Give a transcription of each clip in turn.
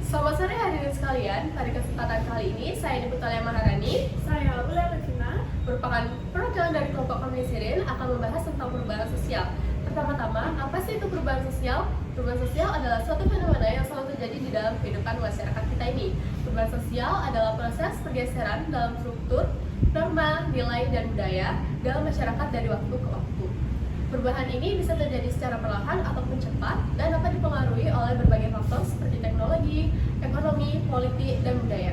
Selamat sore hadirin sekalian. Pada kesempatan kali ini saya Diputalya Maharani, Saya Ula Levina, merupakan perwakilan dari kelompok kami Sirin, akan membahas tentang perubahan sosial. Pertama-tama, apa sih itu perubahan sosial? Perubahan sosial adalah suatu fenomena yang selalu terjadi di dalam kehidupan masyarakat kita ini. Perubahan sosial adalah proses pergeseran dalam struktur, norma, nilai, dan budaya dalam masyarakat dari waktu ke waktu. Perubahan ini bisa terjadi secara perlahan ataupun cepat dan dapat dipengaruhi oleh berbagai faktor seperti teknologi, ekonomi, politik, dan budaya.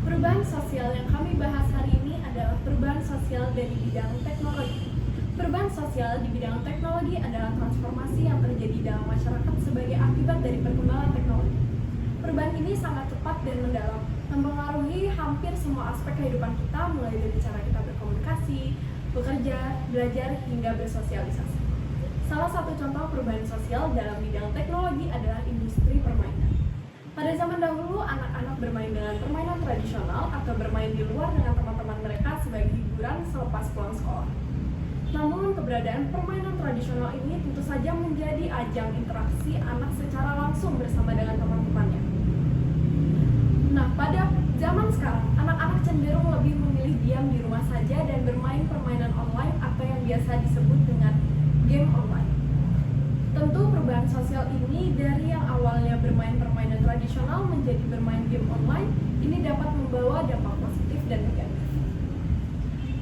perubahan sosial yang kami bahas hari ini adalah perubahan sosial dari bidang teknologi. Perubahan sosial di bidang teknologi adalah transformasi yang terjadi dalam masyarakat sebagai akibat dari perkembangan teknologi. Perubahan ini sangat cepat dan mendalam, mempengaruhi hampir semua aspek kehidupan kita, mulai dari cara kita berkomunikasi, bekerja, belajar, hingga bersosialisasi. Salah satu contoh perubahan sosial dalam bidang teknologi adalah industri permainan. Pada zaman dahulu, anak-anak bermain dengan permainan tradisional atau bermain di luar dengan teman-teman mereka sebagai hiburan selepas pulang sekolah. Namun, keberadaan permainan tradisional ini tentu saja menjadi ajang interaksi anak secara langsung bersama dengan teman-temannya. Nah, pada zaman sekarang, anak-anak cenderung lebih memilih diam di rumah saja dan bermain permainan online atau yang biasa disebut dengan game online. Tentu perubahan sosial ini dari yang awalnya bermain permainan tradisional menjadi bermain game online, ini dapat membawa dampak positif dan negatif.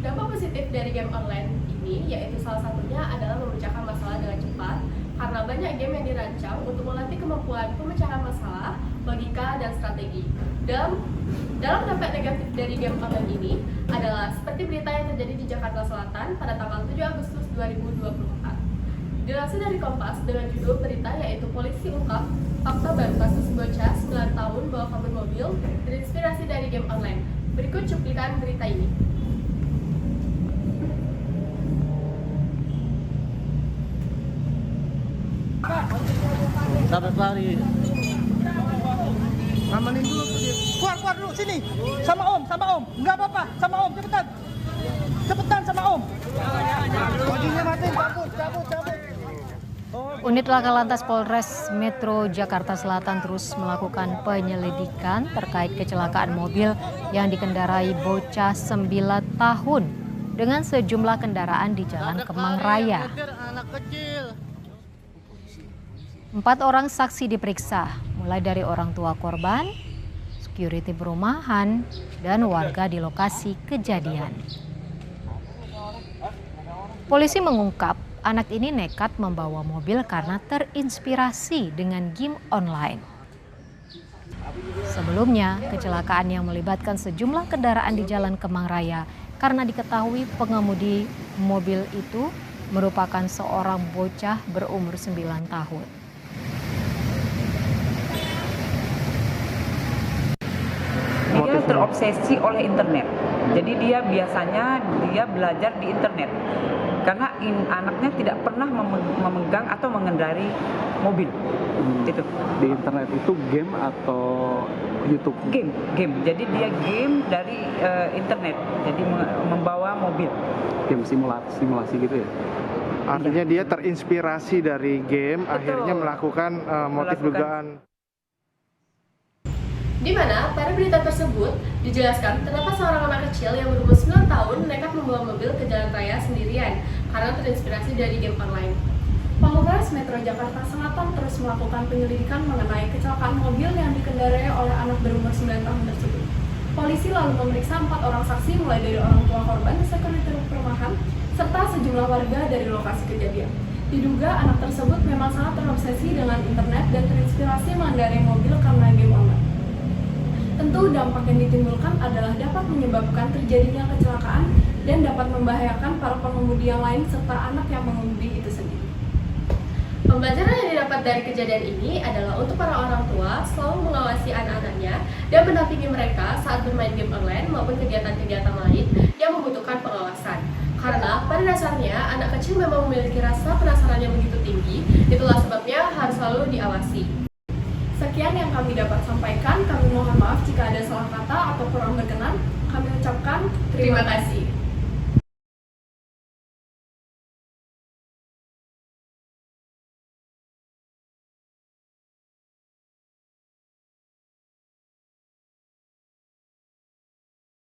Dampak positif dari game online ini yaitu salah satunya adalah memecahkan masalah dengan cepat, karena banyak game yang dirancang untuk melatih kemampuan pemecahan masalah, logika, dan strategi. Dalam dampak negatif dari game online ini adalah seperti berita yang terjadi di Jakarta Selatan pada tanggal 7 Agustus 2024. Dilansir dari Kompas dengan judul berita yaitu Polisi ungkap fakta baru kasus bocah 9 tahun bawa kabur mobil terinspirasi dari game online. Berikut cuplikan berita ini. Sabar lari. Amanin dulu tuh dia. Keluar dulu sini. Sama Om. Enggak apa-apa, sama Om, cepetan. Cepetan sama Om. Bodinya matiin, cabut. Unit Laka Lantas Polres Metro Jakarta Selatan terus melakukan penyelidikan terkait kecelakaan mobil yang dikendarai bocah 9 tahun dengan sejumlah kendaraan di Jalan Kemang Raya. 4 orang saksi diperiksa, mulai dari orang tua korban, security perumahan, dan warga di lokasi kejadian. Polisi mengungkap anak ini nekat membawa mobil karena terinspirasi dengan game online. Sebelumnya, kecelakaan yang melibatkan sejumlah kendaraan di Jalan Kemang Raya karena diketahui pengemudi mobil itu merupakan seorang bocah berumur 9 tahun. Dia terobsesi oleh internet. Jadi dia biasanya belajar di internet. Karena anaknya tidak pernah memegang atau mengendarai mobil. Itu. Di internet itu game atau YouTube? Game. Jadi dia game dari internet. Jadi membawa mobil. Game simulasi gitu ya? Artinya dia terinspirasi dari game, Betul. akhirnya melakukan motif dugaan. Di mana pada berita tersebut dijelaskan terdapat seorang anak kecil yang berumur 9 tahun nekat membawa mobil ke jalan raya sendirian karena terinspirasi dari game online. Polres Metro Jakarta Selatan terus melakukan penyelidikan mengenai kecelakaan mobil yang dikendarai oleh anak berumur 9 tahun tersebut. Polisi lalu memeriksa 4 orang saksi mulai dari orang tua korban, security perumahan, serta sejumlah warga dari lokasi kejadian. Diduga anak tersebut memang sangat terobsesi dengan internet dan terinspirasi mengendarai mobil karena game online. Tentu dampak yang ditimbulkan adalah dapat menyebabkan terjadinya kecelakaan dan dapat membahayakan para pengemudi yang lain serta anak yang mengemudi itu sendiri. Pembelajaran yang didapat dari kejadian ini adalah untuk para orang tua selalu mengawasi anak-anaknya dan mendampingi mereka saat bermain game online maupun kegiatan-kegiatan lain yang membutuhkan pengawasan. Karena pada dasarnya anak kecil memang memiliki rasa penasaran yang begitu tinggi, itulah sebabnya harus selalu diawasi. Sekian yang kami dapat sampaikan, kami mohon maaf jika ada salah kata atau kurang berkenan. Kami ucapkan Terima kasih.